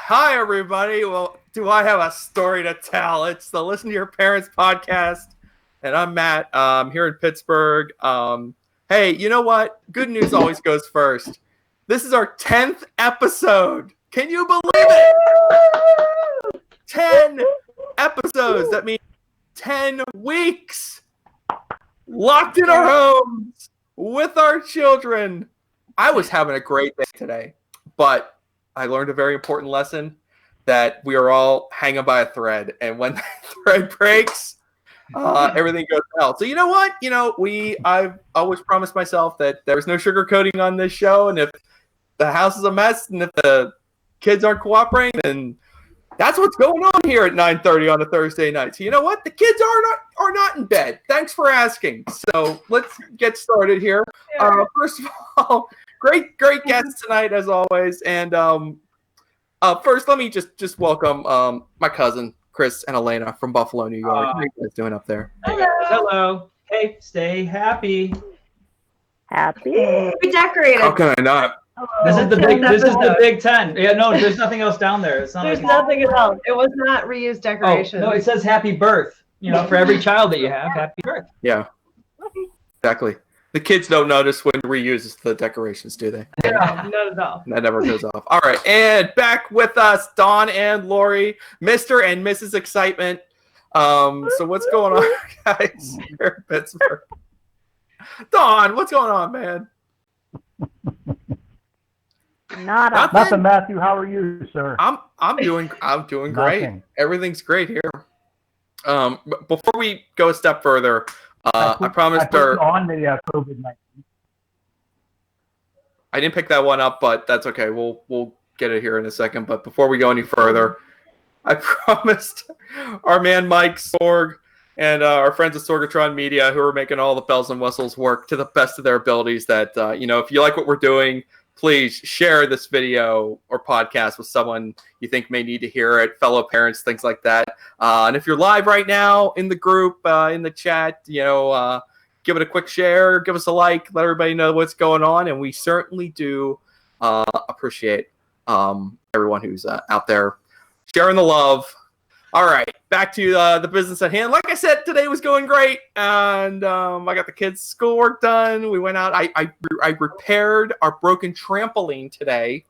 Hi, everybody. Well, do I have a story to tell? It's the Listen to Your Parents podcast, and I'm Matt. Here in Pittsburgh. Hey, you know what? Good news always goes first. This is our 10th episode. Can you believe it? 10 episodes. That means 10 weeks locked in our homes with our children. I was having a great day today, but I learned a very important lesson that we are all hanging by a thread. And when that thread breaks, everything goes well. So you know what? I've always promised myself that there's no sugarcoating on this show. And if the house is a mess and if the kids aren't cooperating, then that's what's going on here at 9:30 on a Thursday night. So you know what? The kids are not in bed. Thanks for asking. So let's get started here. First of all, great guests tonight as always. And first, let me just welcome my cousin Chris and Alanna from Buffalo, New York. How are you guys doing up there? Hello. Hey, stay happy. Happy. We decorated. How can I not? This is the Big 10. Yeah, no, there's nothing else down there. It's not There's like nothing else. It was not reused decorations. no, it says happy birth. For every child that you have, happy birth. Yeah, exactly. The kids don't notice when reuses the decorations, do they? No, not at all. That never goes off. All right, and back with us, Dawn and Lori, Mr. and Mrs. Excitement. So what's going on, guys, here in Pittsburgh? Dawn, what's going on, man? Nothing. Matthew. How are you, sir? I'm doing great. Nothing. Everything's great here. Before we go a step further, I promised her on the COVID-19. I didn't pick that one up, but that's okay. We'll get it here in a second. But before we go any further, I promised our man Mike Sorg and our friends at Sorgatron Media, who are making all the bells and whistles work to the best of their abilities, that if you like what we're doing, please share this video or podcast with someone you think may need to hear it, fellow parents, things like that. And if you're live right now in the group, in the chat, give it a quick share, give us a like, let everybody know what's going on. And we certainly do appreciate everyone who's out there sharing the love. All right, back to the business at hand. Like I said, today was going great, and I got the kids' schoolwork done. We went out. I repaired our broken trampoline today,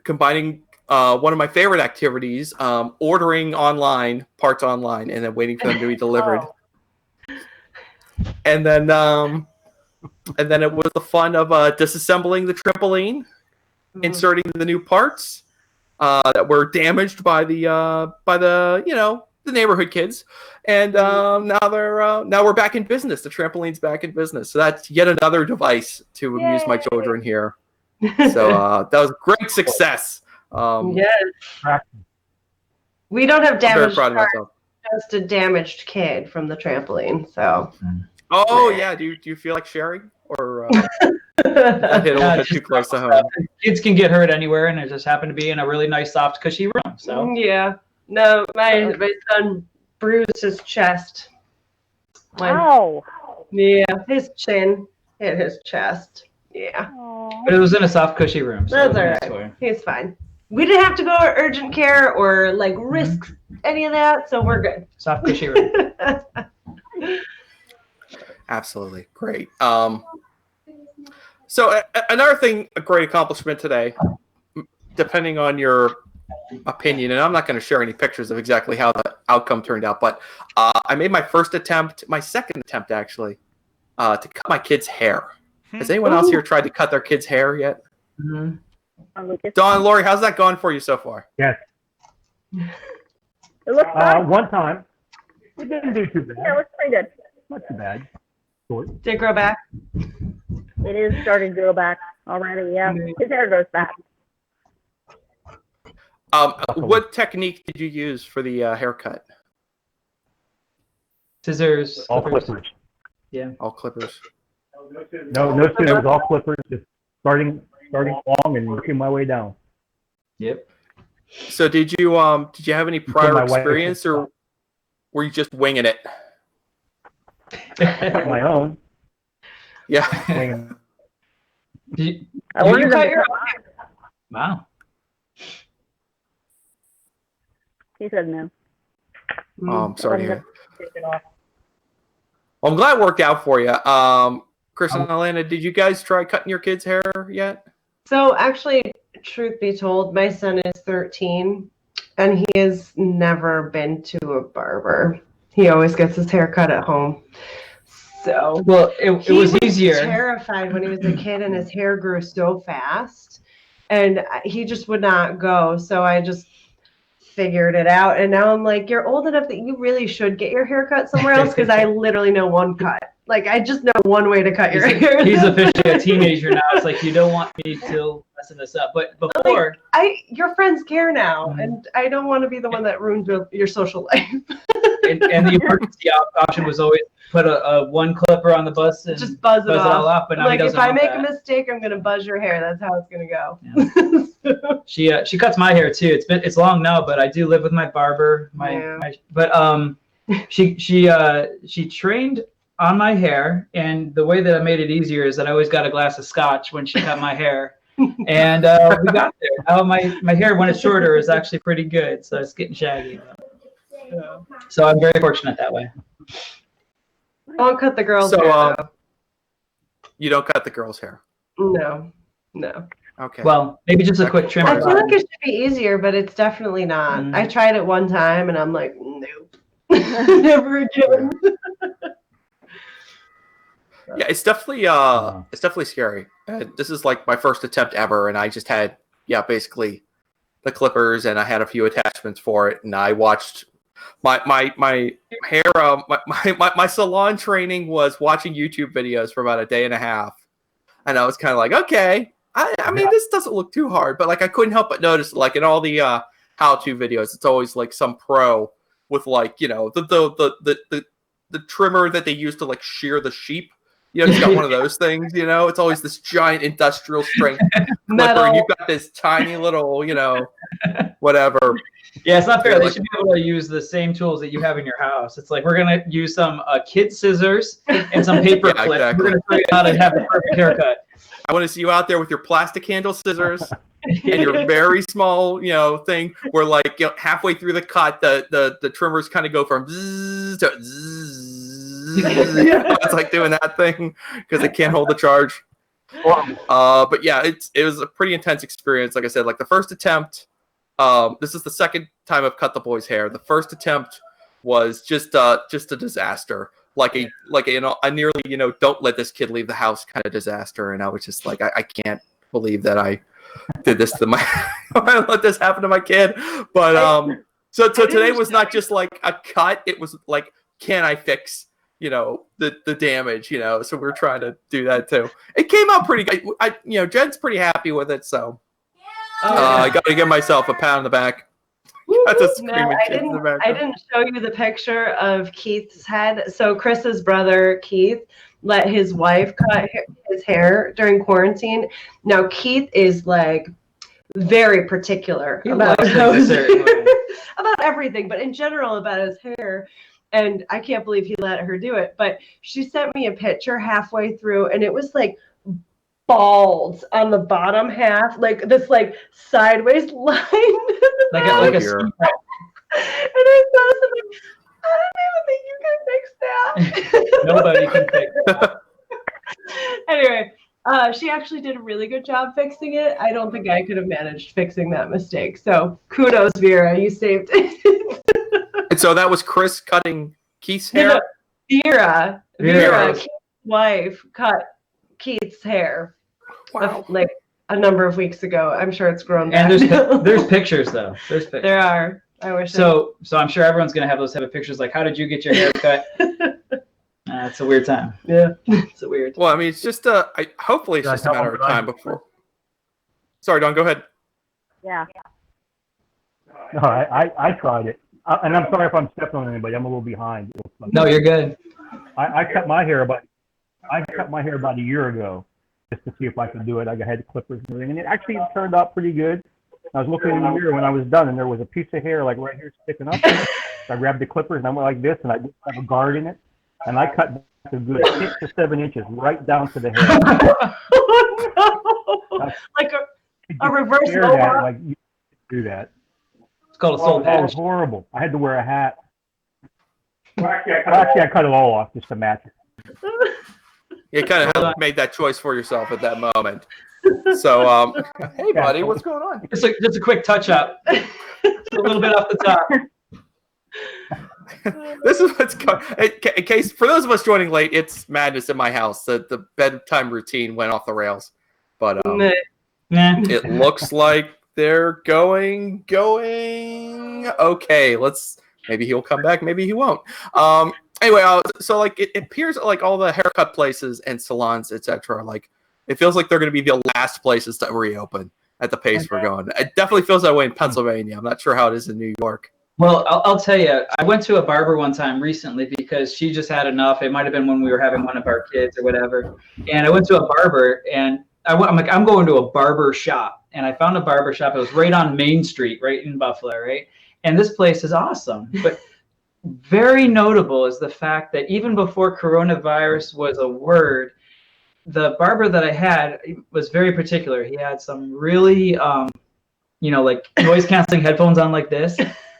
combining one of my favorite activities, ordering parts online, and then waiting for them to be delivered. And then it was the fun of disassembling the trampoline, inserting the new parts that were damaged by the neighborhood kids, and now we're back in business. The trampoline's back in business, so that's yet another device to amuse my children here. So that was a great success. Yes. We don't have damaged proud of parts, myself. just a damaged kid from the trampoline. So. Oh yeah, do you feel like sharing, or that hit a little bit too close to home? Kids can get hurt anywhere, and it just happened to be in a really nice, soft, cushy room. So Yeah. No, my son bruised his chest. Wow. Yeah, his chin hit his chest. Yeah. but it was in a soft, cushy room. So That's all right. He's fine. We didn't have to go to urgent care or risk any of that, so we're good. Soft, cushy room. Absolutely. Great. So another thing, a great accomplishment today, depending on your opinion, and I'm not going to share any pictures of exactly how the outcome turned out, but I made my second attempt actually, to cut my kid's hair. Has anyone else here tried to cut their kid's hair yet? Mm-hmm. Dawn, Lori, how's that gone for you so far? Yes. It looks fine. One time. It didn't do too bad. Yeah, it looks pretty good. Not too bad. Short. Did it grow back? It is starting to go back already. Yeah, his hair goes back. What technique did you use for the haircut? Scissors. All clippers. Yeah. All clippers. No scissors. All clippers. Just starting long and working my way down. Yep. So did you have any prior experience, or were you just winging it? My own. Yeah. Did you I ordered cut them. your Wow. He said no. Oh, I'm sorry to hear. Take it off. Well, I'm glad it worked out for you. Chris and Alanna, did you guys try cutting your kids' hair yet? So actually, truth be told, my son is 13 and he has never been to a barber. He always gets his hair cut at home. So Well, it was easier. Terrified when he was a kid and his hair grew so fast and he just would not go. So I just figured it out. And now I'm like, you're old enough that you really should get your hair cut somewhere else because I literally know one cut. Like, I just know one way to cut your hair. He's officially a teenager now. It's like, you don't want me to messing this up. But before... your friends care now, and I don't want to be the one that ruins your social life. and the emergency option was always put a one clipper on the bus and just buzz it all off. But now like, he doesn't if I want make that. a mistake, I'm going to buzz your hair. That's how it's going to go. Yeah. She cuts my hair too. It's long now, but I do live with my barber. She trained on my hair, and the way that I made it easier is that I always got a glass of scotch when she cut my hair, and we got there. Now my hair, when it's shorter, is actually pretty good, so it's getting shaggy. So I'm very fortunate that way. Don't cut the girls' So, hair. you don't cut the girls' hair? No. Okay. Well, maybe just a quick trim. I feel like it should be easier, but it's definitely not. I tried it one time, and I'm like, nope, never again. Yeah, it's definitely scary. This is like my first attempt ever, and I just had basically the clippers, and I had a few attachments for it, and I watched my hair. My salon training was watching YouTube videos for about a day and a half, and I was kind of like, okay, I mean, this doesn't look too hard, but like I couldn't help but notice, like in all the how-to videos, it's always like some pro with like the trimmer that they use to like shear the sheep. It's got one of those things, It's always this giant industrial strength clipper, and you've got this tiny little, whatever. Yeah, it's not fair. They should be able to use the same tools that you have in your house. It's like, we're going to use some kid scissors and some paper clips. Exactly. We're going to show you how to have the perfect haircut. I want to see you out there with your plastic handle scissors and your very small, thing where like halfway through the cut, the trimmers kind of go from zzz to zzz. It's like doing that thing because it can't hold the charge. But yeah, it was a pretty intense experience. Like I said, like the first attempt, this is the second time I've cut the boys' hair. The first attempt was just a disaster, like a nearly don't let this kid leave the house kind of disaster. And I was just like, I can't believe that I did this to I let this happen to my kid. But so today was not just like a cut; it was like, can I fix the damage? So we're trying to do that too. It came out pretty good. Jen's pretty happy with it, so I got to give myself a pat on the back. That's a screaming kid in the background. I didn't show you the picture of Keith's head. So Chris's brother Keith let his wife cut his hair during quarantine. Now Keith is like very particular about about everything, but in general about his hair. And I can't believe he let her do it. But she sent me a picture halfway through, and it was like bald on the bottom half, like this like sideways line. Like a and I saw something, I don't even think you can fix that. Nobody can fix that. Anyway, she actually did a really good job fixing it. I don't think I could have managed fixing that mistake. So kudos, Vera. You saved it. And so that was Chris cutting Keith's hair? Vera, Keith's wife, cut Keith's hair. Wow. Like a number of weeks ago. I'm sure it's grown back. And there's pictures, though. There's pictures. There are. I wish. So I'm sure everyone's going to have those type of pictures, like, how did you get your hair cut? It's a weird time. Yeah, it's a weird. Well, I mean, it's just hopefully it's just a matter of time before. Sorry, Don, go ahead. Yeah. No, I tried it. And I'm sorry if I'm stepping on anybody. I'm a little behind. No, you're good. I cut my hair about a year ago just to see if I could do it. I had the clippers and everything, and it actually turned out pretty good. I was looking in the mirror when I was done, and there was a piece of hair like right here sticking up. So I grabbed the clippers and I went like this, and I have a guard in it, and I cut back a good 6 to 7 inches right down to the hair. Oh, no. Like a reverse mohawk. like you do that. It's called a Oh, soul that was patch. horrible. I had to wear a hat. Well, actually, I cut it all off just to match it. You kind of made that choice for yourself at that moment. So, hey, buddy, what's going on? Just a quick touch up. A little bit off the top. This is what's going. In case for those of us joining late, it's madness in my house. The bedtime routine went off the rails, but Nah. it looks like they're going. Okay, maybe he'll come back. Maybe he won't. Anyway, so like it appears like all the haircut places and salons, etc. Like it feels like they're going to be the last places to reopen at the pace we're going. It definitely feels that way in Pennsylvania. I'm not sure how it is in New York. Well, I'll tell you, I went to a barber one time recently because she just had enough. It might have been when we were having one of our kids or whatever. And I went to a barber and I'm like, I'm going to a barber shop. And I found a barber shop. It was right on Main Street, right in Buffalo, right? And this place is awesome. But very notable is the fact that even before coronavirus was a word, the barber that I had was very particular. He had some really, like noise canceling headphones on like this.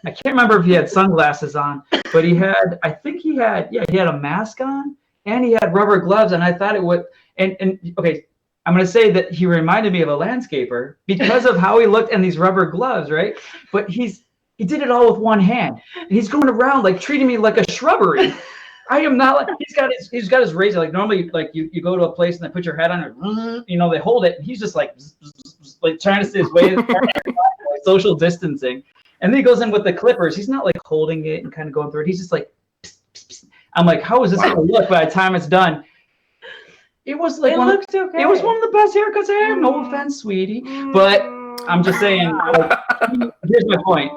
I can't remember if he had sunglasses on, but he had a mask on and he had rubber gloves. And I thought it would, and okay, I'm going to say that he reminded me of a landscaper because of how he looked in these rubber gloves, right? But he did it all with one hand. And he's going around like treating me like a shrubbery. I am not like, he's got his razor. Like normally, like you go to a place and they put your head on it, they hold it. And he's just like trying to stay his way, like social distancing. And then he goes in with the clippers. He's not like holding it and kind of going through it. He's just like, pss, pss, pss. I'm like, how is this going to look by the time it's done? It was like, okay. It was one of the best haircuts I had. No offense, sweetie. But I'm just saying, like, here's my point.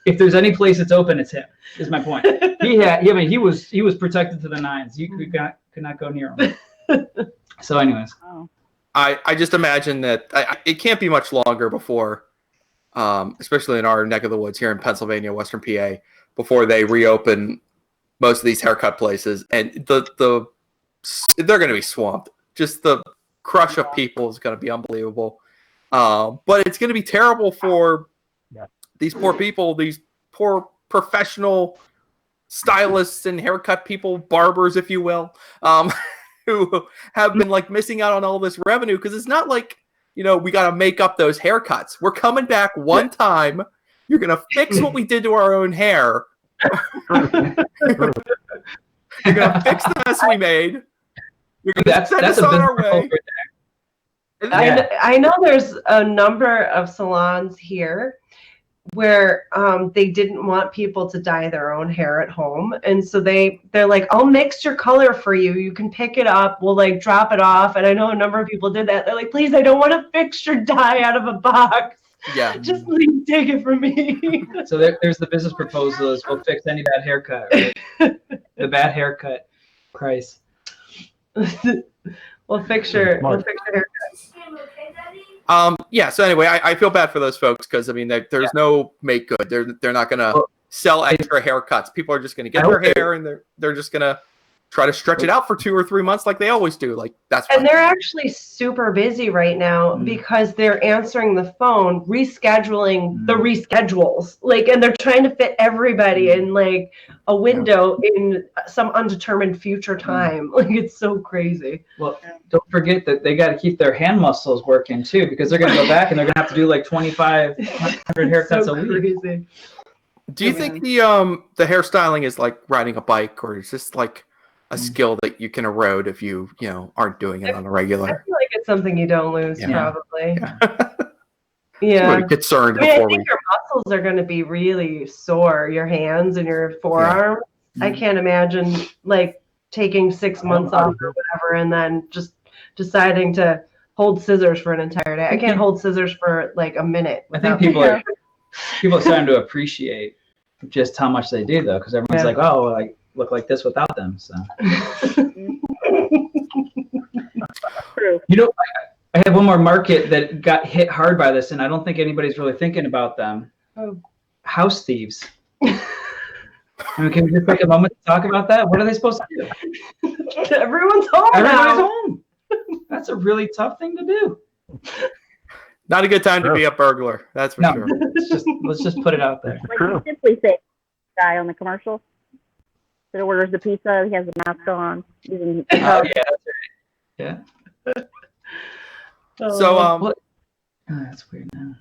If there's any place that's open, it's him. Is my point. He was protected to the nines. You could not go near him. So, anyways, I just imagine that it can't be much longer before, especially in our neck of the woods here in Pennsylvania, Western PA, before they reopen most of these haircut places, and they're going to be swamped. Just the crush of people is going to be unbelievable. But it's going to be terrible for these poor people, these poor professional stylists and haircut people, barbers, if you will, who have been like missing out on all this revenue, because it's not like, we got to make up those haircuts. We're coming back one time. You're going to fix what we did to our own hair. You're going to fix the mess we made. You're going to send us on our way. I know there's a number of salons here where they didn't want people to dye their own hair at home, and so they're like, I'll mix your color for you, you can pick it up, we'll like drop it off. And I know a number of people did that. They're like, please, I don't want to fix your dye out of a box, just please take it from me. So there's the business proposal is we'll fix any bad haircut, right? The bad haircut price. We'll fix your haircut. So anyway, I feel bad for those folks, because there's no make good. They're not gonna sell extra haircuts. People are just gonna get their hair and they're just gonna try to stretch it out for 2 or 3 months like they always do. Like that's fine. And they're actually super busy right now because they're answering the phone, rescheduling the reschedules. Like, and they're trying to fit everybody in like a window in some undetermined future time. Like, it's so crazy. Well, don't forget that they got to keep their hand muscles working too, because they're going to go back and they're going to have to do like 2,500 haircuts a week. Crazy. Do you think the hairstyling is like riding a bike, or is this like a skill that you can erode if you aren't doing it on a regular? I feel like it's something you don't lose, probably. Yeah. Concerned I think your muscles are going to be really sore, your hands and your forearms. I can't imagine like taking 6 months off or whatever and then just deciding to hold scissors for an entire day. I can't hold scissors for like a minute. I think people are starting to appreciate just how much they do, though, because everyone's like, oh, I look like this without them. So, True. I have one more market that got hit hard by this, and I don't think anybody's really thinking about them. House thieves. Can we just take a moment to talk about that? What are they supposed to do? Everyone's home. Everybody's home. That's a really tough thing to do. Not a good time to Sure. be a burglar. That's for No, sure. let's just put it out there. Like True. you simply say guy on the commercial that orders the pizza, he has the mask on. Using Oh yeah, that's right. Yeah. So Oh, that's weird now.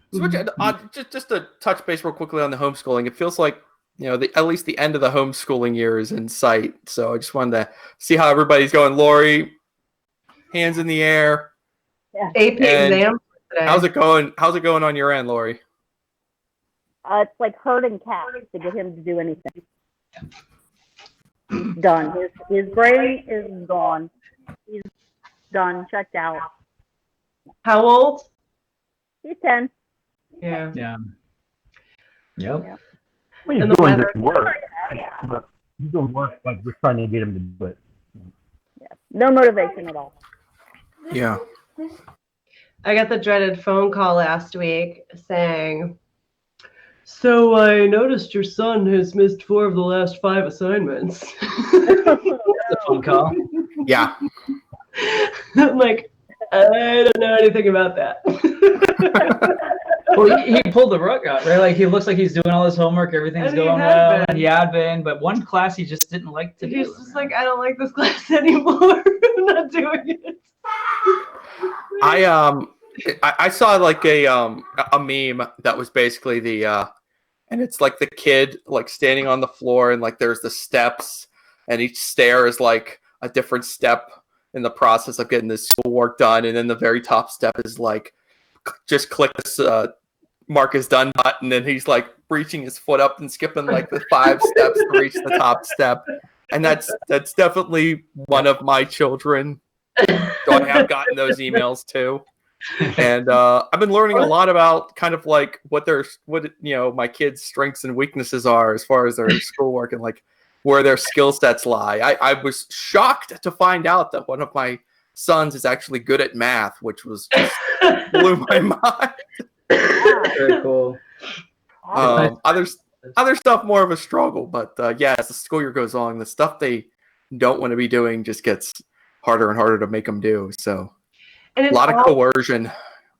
just to touch base real quickly on the homeschooling, it feels like at least the end of the homeschooling year is in sight. So I just wanted to see how everybody's going. Lori, hands in the air. AP And exam today. How's it going? How's it going on your end, Lori? it's like herding cats to get him to do anything. Done. His brain is gone. He's done. Checked out. How old? He's 10. Yeah. Yeah. Yep. Well, he's And the doing weather. this work. But he's doing work, but we're trying to get him to do it. Yeah. No motivation at all. Yeah. I got the dreaded phone call last week saying, "So I noticed your son has missed 4 of the last 5 assignments." That's a phone call. Yeah. I'm like, I don't know anything about that. Well, he pulled the rug out, right? Like he looks like he's doing all his homework, everything's And he going had well, been. and he had been, but one class he just didn't like to He's do. just like, I don't like this class anymore. I'm not doing it. I saw like a meme that was basically and it's like the kid like standing on the floor and like there's the steps and each stair is like a different step in the process of getting this schoolwork done, and then the very top step is like just click this mark is done button, and he's like reaching his foot up and skipping like the 5 steps to reach the top step, and that's definitely one of my children. So I have gotten those emails too. And I've been learning a lot about kind of like what my kids' strengths and weaknesses are as far as their schoolwork and like where their skill sets lie. I was shocked to find out that one of my sons is actually good at math, which was just blew my mind. Very cool. Other stuff more of a struggle, but as the school year goes on, the stuff they don't want to be doing just gets harder and harder to make them do. So. And A lot of coercion.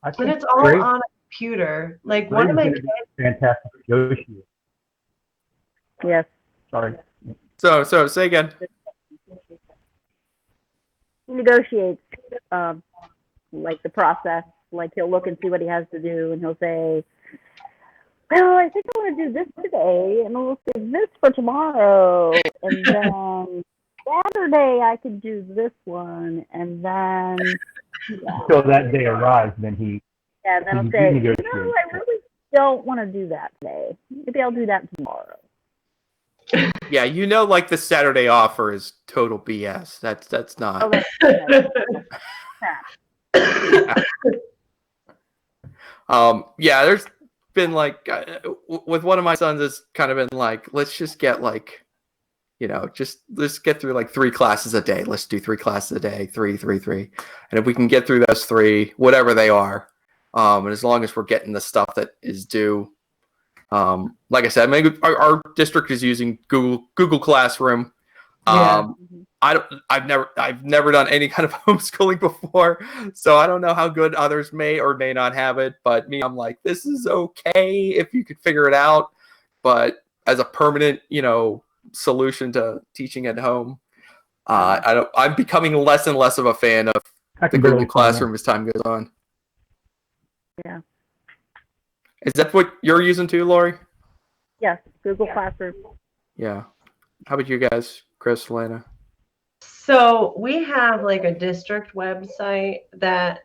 And it's all Great. on a computer. Like one of my kids. Fantastic negotiator. Yes. Sorry. So say again. He negotiates like the process. Like he'll look and see what he has to do, and he'll say, "Well, I think I want to do this today, and we'll do this for tomorrow, and then Saturday I could do this one, and then." So that day arrives, then he. Yeah, then I'll You say, negotiate. I really don't want to do that today. Maybe I'll do that tomorrow. Yeah, like the Saturday offer is total BS. That's not. Oh, that's crap. There's been like with one of my sons, it's kind of been like, let's just get like, let's get through like 3 classes a day. Let's do 3 classes a day, 3. And if we can get through those 3, whatever they are, and as long as we're getting the stuff that is due, like I said, maybe our district is using Google Classroom. Yeah. I've never done any kind of homeschooling before, so I don't know how good others may or may not have it. But me, I'm like, this is okay if you could figure it out. But as a permanent, solution to teaching at home, I'm becoming less and less of a fan of the Google Classroom as time goes on. Yeah. Is that what you're using too, Lori? Yes, Google Classroom. Yeah. How about you guys, Chris, Alanna? So we have like a district website that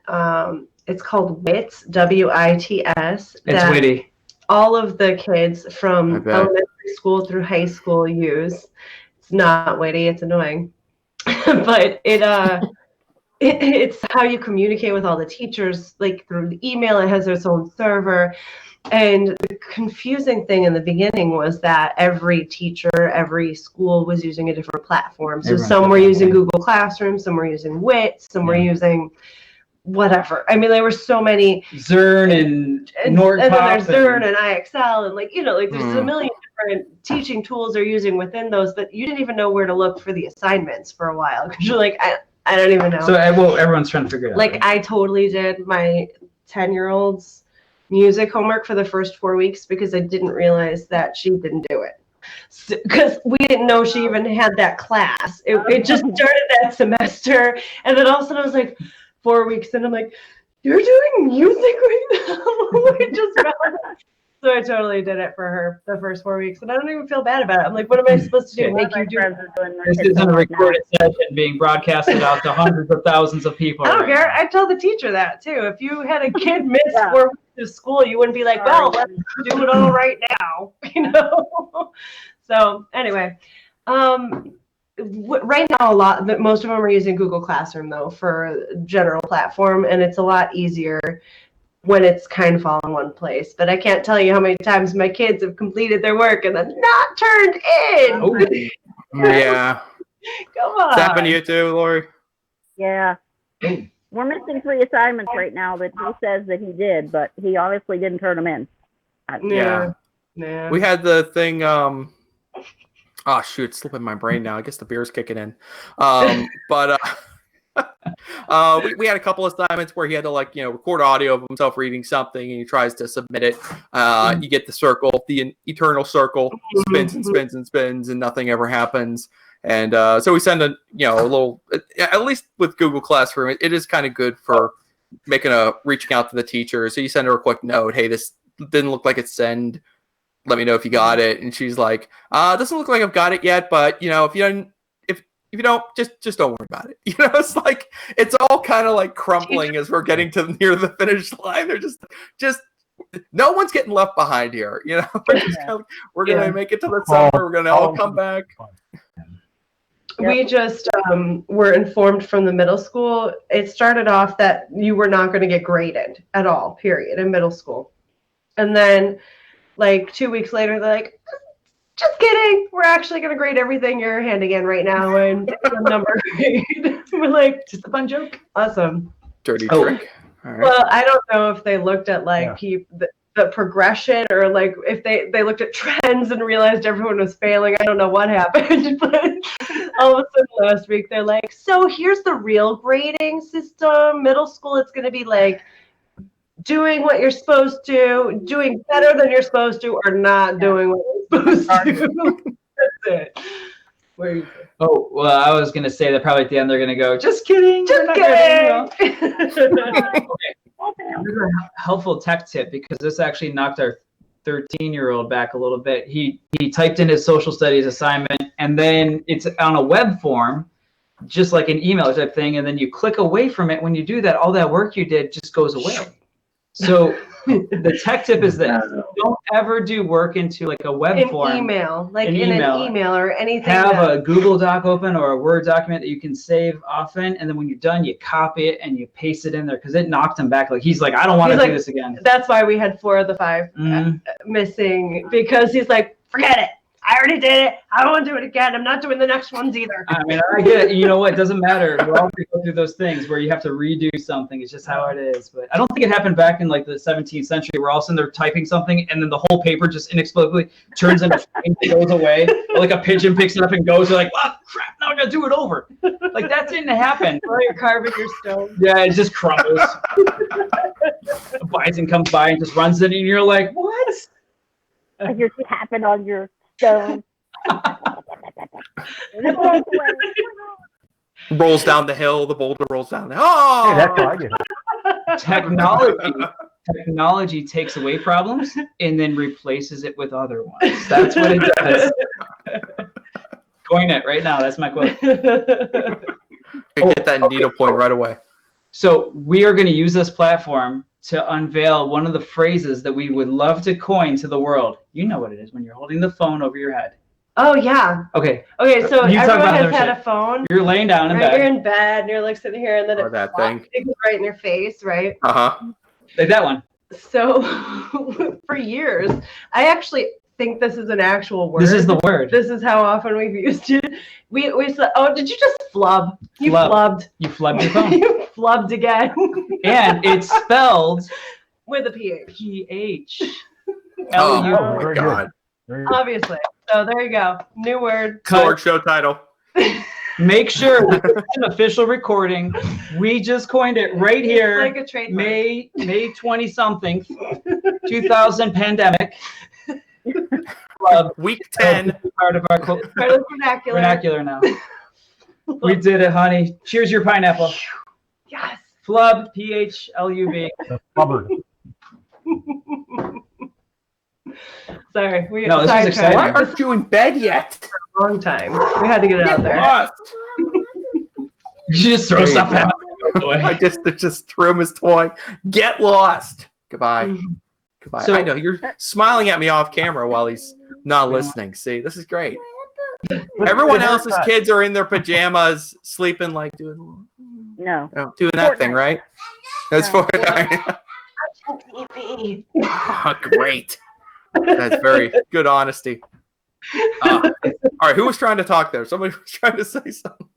it's called WITS, WITS. It's that witty. all of the kids from I bet. elementary school through high school use. It's not witty, it's annoying. But it's how you communicate with all the teachers, like through the email. It has its own server. And the confusing thing in the beginning was that every teacher, every school was using a different platform. So Everyone's some were different. using Google Classroom, some were using WIT, some were using whatever. I mean, there were so many. Zern and And Nortop. then there's Zern and IXL and like there's a Hmm. million different teaching tools they're using within those that you didn't even know where to look for the assignments for a while because you're like, I don't even know. So everyone's trying to figure it out. Like I totally did my 10-year-old's music homework for the first 4 weeks because I didn't realize that she didn't do it. Because we didn't know she even had that class. It just started that semester. And then all of a sudden I was like, 4 weeks. And I'm like, you're doing music right now? I just realized. So I totally did it for her the first 4 weeks. And I don't even feel bad about it. I'm like, what am I supposed to do? Make you do it? This isn't a recorded session being broadcasted out to hundreds of thousands of people. I don't care. I told the teacher that too. If you had a kid miss 4 weeks of school, you wouldn't be like, well, let's do it all right now. You know? So anyway, right now most of them are using Google Classroom though for general platform, and it's a lot easier when it's kind of all in one place. But I can't tell you how many times my kids have completed their work and then not turned in. Oh. Yeah. Come on. It's happened to you too, Lori? Yeah. We're missing 3 assignments right now that he says that he did, but he obviously didn't turn them in. Yeah. Yeah. We had the thing, oh shoot, it's slipping my brain now. I guess the beer's kicking in. But we had a couple of assignments where he had to record audio of himself reading something, and he tries to submit it. You get the circle, the eternal circle, spins and spins and spins, and nothing ever happens. And so we send a little, at least with Google Classroom, it is kind of good for reaching out to the teacher. So you send her a quick note, hey, this didn't look like it's send. Let me know if you got it. And she's like, doesn't look like I've got it yet, but if you don't, just don't worry about it. It's like, it's all kind of like crumbling as we're getting to near the finish line. They're just no one's getting left behind here. We're going to make it to the summer. We're going to all come back. We just were informed from the middle school. It started off that you were not going to get graded at all, period, in middle school. And then 2 weeks later, they're like, just kidding. We're actually going to grade everything you're handing in right now and the number grade. We're like, just a fun joke. Awesome. Dirty trick. All right. Well, I don't know if they looked at the progression or if they looked at trends and realized everyone was failing. I don't know what happened, but all of a sudden last week they're like, so here's the real grading system. Middle school, it's going to be doing what you're supposed to, doing better than you're supposed to, or not doing what you're supposed to. That's it. Where are you? Oh, well, I was going to say that probably at the end they're going to go, just kidding. Just kidding. Okay. This is a helpful tech tip because this actually knocked our 13-year-old back a little bit. He typed in his social studies assignment, and then it's on a web form, just like an email type thing, and then you click away from it. When you do that, all that work you did just goes away. So the tech tip is this: don't ever do work into a web form. Email, an email or anything. Have a Google Doc open or a Word document that you can save often, and then when you're done, you copy it and you paste it in there because it knocked him back. He's like, I don't want to do this again. That's why we had 4 of the 5 missing, because he's like, forget it. I already did it. I don't want to do it again. I'm not doing the next ones either. I mean, I get it. You know what? It doesn't matter. We're all going to go through those things where you have to redo something. It's just how it is. But I don't think it happened back in the 17th century where all of a sudden they're typing something and then the whole paper just inexplicably turns into flame and goes away. Or a pigeon picks it up and goes. They're like, oh, crap, now I got to do it over. That didn't happen. While you're carving your stone. Yeah, it just crumbles. A bison comes by and just runs in and you're like, what? And you're tapping on your stone. Rolls down the hill, the boulder rolls down the hill. Oh! Hey, that's how I get it. Technology takes away problems and then replaces it with other ones. That's what it does. Coin it right now. That's my quote. Get that needlepoint right away. So we are going to use this platform to unveil one of the phrases that we would love to coin to the world. You know what it is when you're holding the phone over your head. Oh, yeah. Okay. Okay, so You talk everyone about has had shit. a phone. You're laying down in Right, bed. you're in bed, and you're sitting here, and then Or that thing. it goes right in your face, right? Uh-huh. Like that one. So for years, I actually think this is an actual word. This is the word. This is how often we've used it. We said, oh, did you just flub? You Flub. flubbed. You flubbed your phone. You flubbed again. And it's spelled With a PH. PH. Oh, L-U. Very my God. Very good. Obviously. So there you go. New word. Sword show title. Make sure this is an official recording. We just coined it right here. Like a trademark. May 20-something, 2000 pandemic. Week 10. Part of our Part of the vernacular now. We did it, honey. Cheers your pineapple. Yes. Phlub, P-H-L-U-B. The flubber. Sorry. No, this is exciting. Why aren't you in bed yet? A long time. We had to get it out there. Lost. You just throw stuff out. I just threw him his toy. Get lost. Goodbye. Goodbye. So- I know you're smiling at me off camera while he's not listening. See, this is great. Everyone else's kids are in their pajamas, sleeping like doing that thing, right? That's Fortnite. Oh, great. That's very good honesty. All right, who was trying to talk there? Somebody was trying to say something.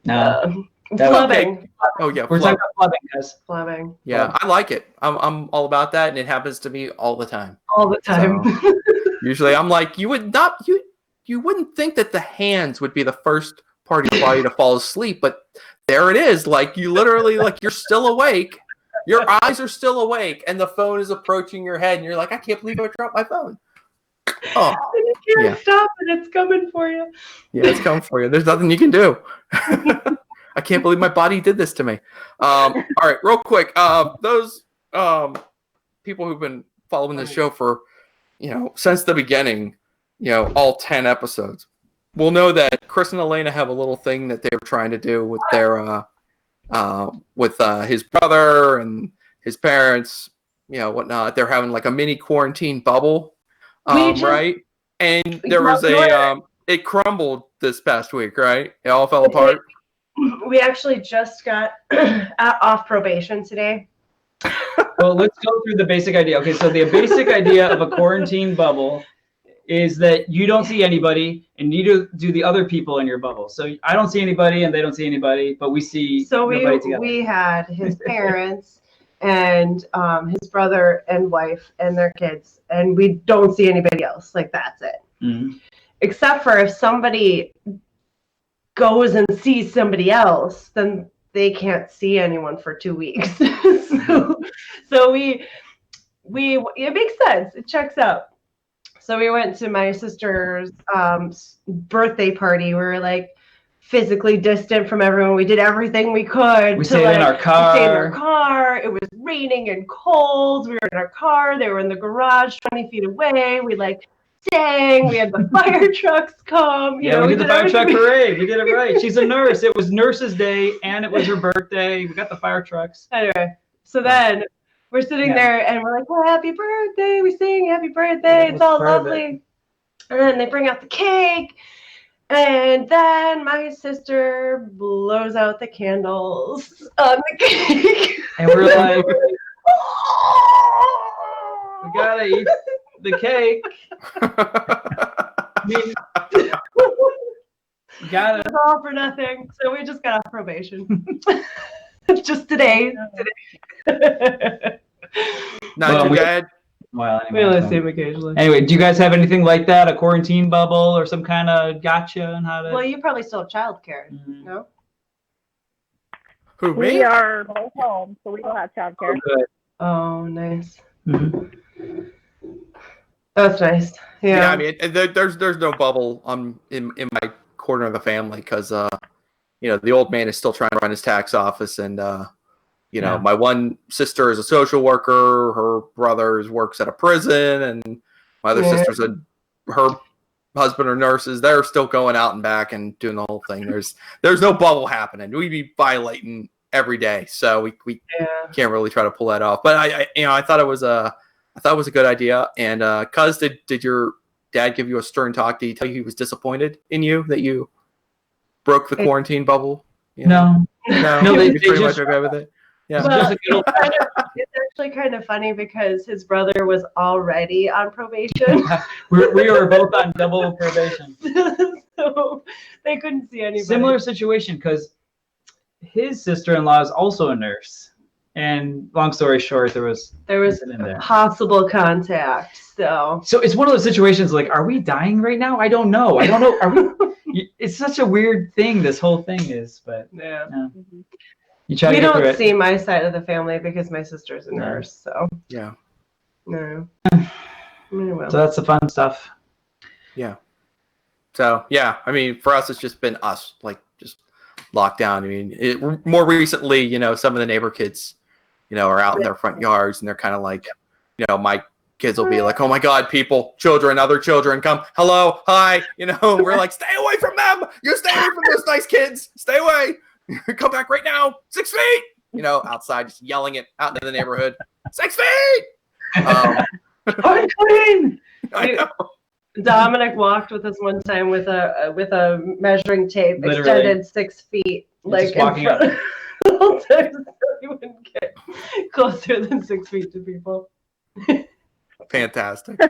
No. Flubbing. Oh yeah, We're talking about flubbing, guys. Flubbing. yeah, I like it. I'm all about that, and it happens to me all the time. All the time. So, usually, I'm like, you wouldn't think that the hands would be the first part of your body to fall asleep, but there it is. Like you literally, like you're still awake. Your eyes are still awake, and the phone is approaching your head, and you're like, I can't believe I dropped my phone. Oh, And you can't stop it. It's coming for you. yeah, it's coming for you. There's nothing you can do. I can't believe my body did this to me. All right, real quick. Those people who've been following the show for, since the beginning, all 10 episodes, will know that Chris and Alanna have a little thing that they were trying to do with their with his brother and his parents, whatnot. They're having like a mini quarantine bubble, right? And there was it crumbled this past week, right? It all fell apart. We actually just got off probation today. Well, let's go through the basic idea. Okay, so the basic idea of a quarantine bubble is that you don't see anybody, and neither do the other people in your bubble. So I don't see anybody, and they don't see anybody, but we see nobody together. We had his parents and his brother and wife and their kids, and we don't see anybody else. Like, that's it. Mm-hmm. Except for if somebody goes and sees somebody else, then they can't see anyone for 2 weeks. so we it makes sense. It checks out. So we went to my sister's birthday party. We were like physically distant from everyone. We did everything we could. We stayed in our car. We stayed in our car. It was raining and cold. We were in our car. They were in the garage 20 feet away. We sang. We had the fire trucks come. We did the fire truck parade. We did it right. She's a nurse. It was Nurse's Day, and it was her birthday. We got the fire trucks. Anyway, so then we're sitting there, and we're like, well, happy birthday. We sing happy birthday. It's all lovely. And then they bring out the cake, and then my sister blows out the candles on the cake. And we're like, we gotta eat the cake. Got it. It's all for nothing. So we just got off probation. Just today. Not too bad. Well, We anyway, only see him occasionally. anyway, do you guys have anything like that? A quarantine bubble or some kind of gotcha on how to? Well, you probably still have childcare, Mhm. no? Who, We me? are both home, so we don't have childcare. Good. Oh, nice. Mhm. That's nice. Yeah, Yeah. I mean, there's no bubble in my corner of the family because the old man is still trying to run his tax office, and Yeah. my one sister is a social worker, her brother works at a prison, and my other Yeah. sister's her husband are nurses. They're still going out and back and doing the whole thing. There's no bubble happening. We'd be violating every day, so we can't really try to pull that off. But I thought it was a good idea. And Cuz, did your dad give you a stern talk? Did he tell you he was disappointed in you that you broke the quarantine bubble? No. No, they you're pretty just- much okay with it. Yeah. Well, Just a good old- it's actually kind of funny because his brother was already on probation. we were both on double probation. So they couldn't see anybody. Similar situation because his sister-in-law is also a nurse. And long story short, there was in there. possible contact. So So it's one of those situations like, are we dying right now? I don't know. Are we? It's such a weird thing. This whole thing is, but Yeah. Mhm. you try We to get through don't it. see my side of the family because my sister's a No. nurse, so Yeah. no. Well. So that's the fun stuff. Yeah. So yeah, I mean, for us, it's just been us, like just locked down. I mean, more recently, you know, some of the neighbor kids, you know, are out in their front yards, and they're kind of like, you know, my kids will be like, "Oh my God, people, children, other children, come, hello, hi," you know. We're like, "Stay away from them. You stay away from those nice kids. Stay away. Come back right now. 6 feet." You know, outside, just yelling it out into the neighborhood. 6 feet. Unclean! I know. Dominic walked with us one time with a measuring tape Literally. extended 6 feet, like Just walking in front. The whole time, so he wouldn't get closer than 6 feet to people. Fantastic.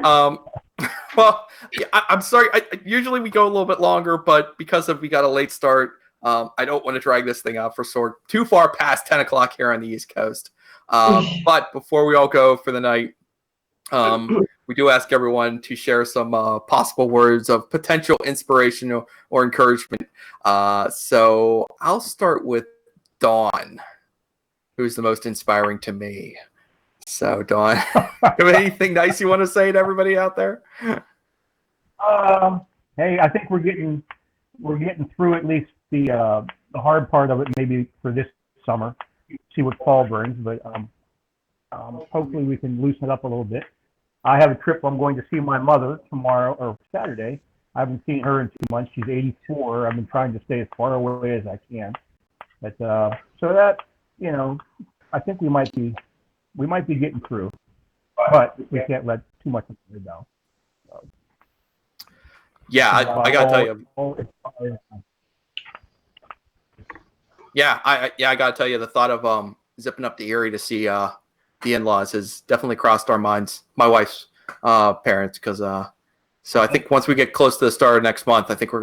Well, yeah, I'm sorry. Usually we go a little bit longer, but because we got a late start, I don't want to drag this thing out for too far past 10 o'clock here on the East Coast. But before we all go for the night, we do ask everyone to share some possible words of potential inspiration or encouragement. So I'll start with Dawn, who's the most inspiring to me. So Dawn, have anything nice you want to say to everybody out there? Hey, I think we're getting through at least the hard part of it, maybe for this summer. See what fall brings, but hopefully we can loosen it up a little bit. I have a trip. I'm going to see my mother tomorrow or Saturday. I haven't seen her in 2 months. She's 84. I've been trying to stay as far away as I can. But so that, you know, I think we might be getting through, but we can't let too much of it down. So, Yeah, I gotta tell you. Yeah, I gotta tell you, the thought of zipping up to Erie to see the in-laws has definitely crossed our minds, my wife's parents, because so I think once we get close to the start of next month, I think we're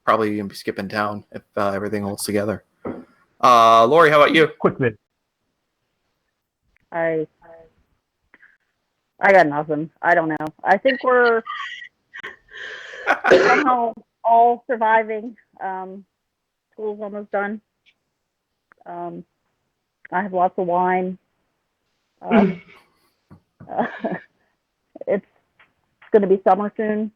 probably gonna be skipping town if everything holds together. Lori, how about you? Quick bit. I got nothing. I don't know. I think we're somehow all surviving. School's almost done. I have lots of wine. It's going to be summer soon.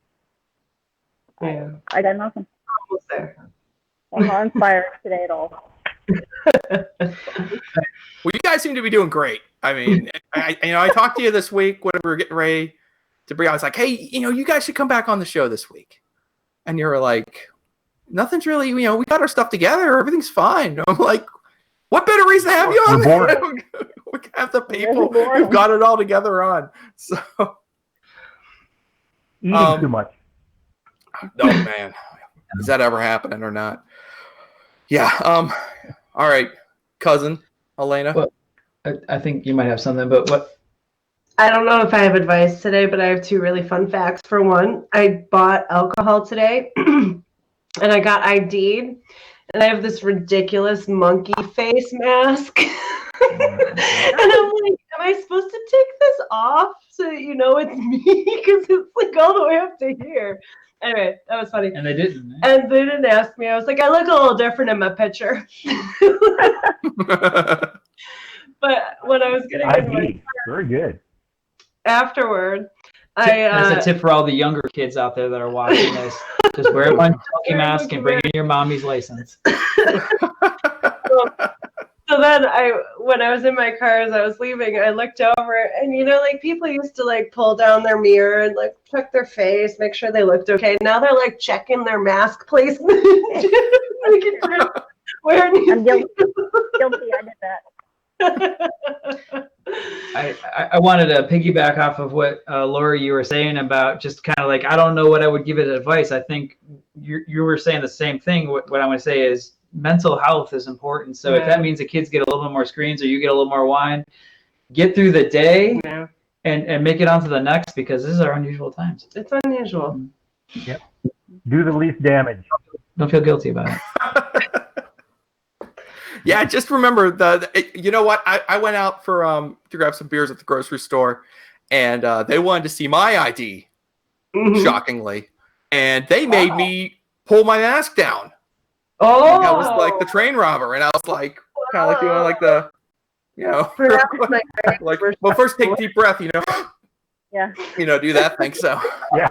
Yeah. I got nothing. Almost there. I'm not inspired today at all. Well, you guys seem to be doing great. I mean, I talked to you this week when we were getting ready to bring. I was like, "Hey, you guys should come back on the show this week," and you were like, "Nothing's really, we got our stuff together. Everything's fine." I'm like, "What better reason to have you on there? We can have the people who've got it all together on." So, Eating too much. no, man, is that ever happening or not? Yeah. All right, cousin Alanna. Well, I think you might have something, but what? I don't know if I have advice today, but I have 2 really fun facts. For one, I bought alcohol today and I got ID'd, and I have this ridiculous monkey face mask. And I'm like, am I supposed to take this off so that you know it's me? Because it's like all the way up to here. Anyway, that was funny. And they didn't. Eh? And they didn't ask me. I was like, I look a little different in my picture. But when I was getting in my Very good. afterward, That's a tip for all the younger kids out there that are watching this. Just wear a monkey mask and bring in your mommy's license. So then when I was in my car as I was leaving, I looked over and like people used to like pull down their mirror and like check their face, make sure they looked okay. Now they're like checking their mask placement. Where I'm guilty. I did that. I wanted to piggyback off of what Laura, you were saying about just kind of like, I don't know what I would give it advice. I think you were saying the same thing. What I want to say is mental health is important. So if that means the kids get a little bit more screens or you get a little more wine, get through the day and make it on to the next, because these are unusual times. It's unusual. Yep. Do the least damage. Don't feel guilty about it. Yeah, just remember you know what? I went out for to grab some beers at the grocery store, and they wanted to see my ID, shockingly, and they made me pull my mask down. Oh, I was like the train robber, and I was like kind of like doing like the, you know, like, well, first take a deep breath, you know. Yeah. You know, do that thing. So Yeah.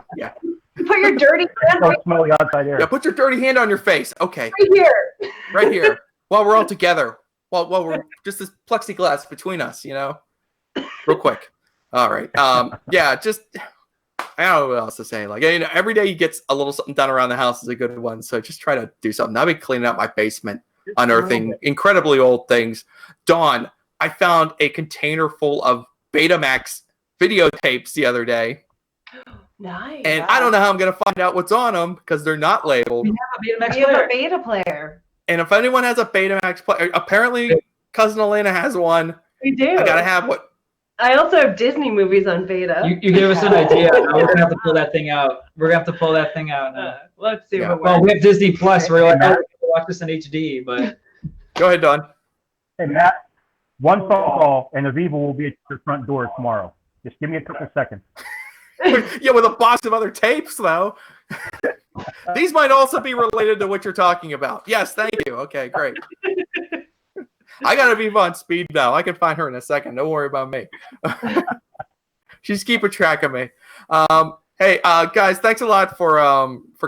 put your dirty hand Don't smell the outside air. yeah, put your dirty hand on your face. Okay, right here. right here. While we're all together. While we're just this plexiglass between us, you know. Real quick. All right. Yeah, just I don't know what else to say. Like, you know, every day you get a little something done around the house is a good one. So just try to do something. I've been cleaning out my basement, unearthing incredibly old things. Dawn, I found a container full of Betamax videotapes the other day. Nice. And I don't know how I'm going to find out what's on them because they're not labeled. We have a Betamax We have player. a beta player. And if anyone has a Betamax player, apparently Cousin Alanna has one. We do. I got to have what? I also have Disney movies on beta. You gave us an idea. Now we're gonna have to pull that thing out. We're gonna have to pull that thing out now. Let's see Yeah. what Well, works. we have Disney Plus. We're like, oh, we can watch this in HD, but Go ahead, Dawn. Hey, Matt, one phone call and Aviva will be at your front door tomorrow. Just give me a couple seconds. Yeah, with a box of other tapes, though. These might also be related to what you're talking about. Yes, thank you. Okay, great. I got Aviva on speed dial. I can find her in a second. Don't worry about me. She's keeping track of me. Hey, guys, thanks a lot for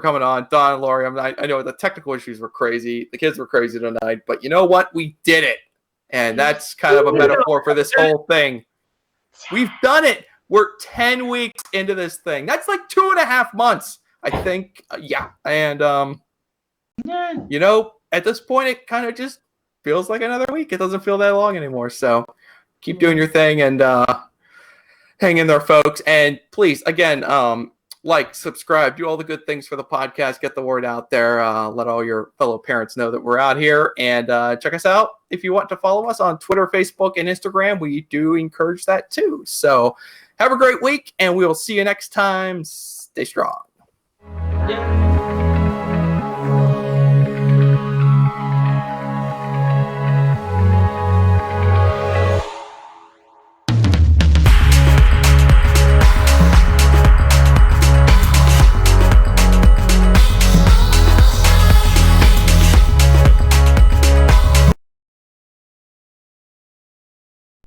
coming on. Don and Lori, I know the technical issues were crazy. The kids were crazy tonight, but you know what? We did it. And that's kind of a metaphor for this whole thing. We've done it. We're 10 weeks into this thing. That's like 2.5 months, I think. Yeah. And, you know, at this point, it kind of just feels like another week. It doesn't feel that long anymore. So keep doing your thing and hang in there, folks. And please, again, like, subscribe, do all the good things for the podcast, get the word out there, let all your fellow parents know that we're out here, and check us out if you want to follow us on Twitter, Facebook, and Instagram. We do encourage that too. So have a great week, and we will see you next time. Stay strong. yeah.